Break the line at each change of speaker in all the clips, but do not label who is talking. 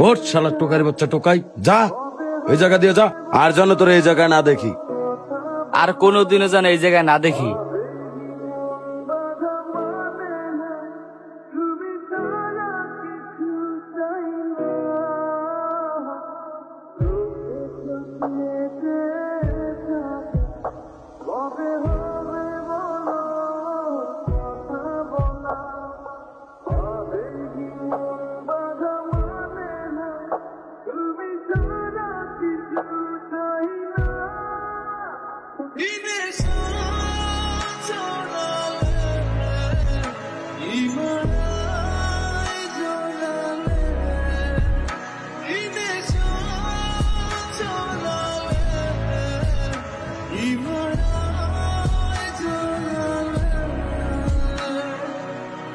ওর শালা টোকারি বাচ্চা টোকাই, যা ওই জায়গা দিয়ে যা, আর যেন তোর এই জায়গায় না দেখি।
আর কোনোদিনও যেন এই জায়গায় না দেখি।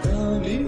Darling,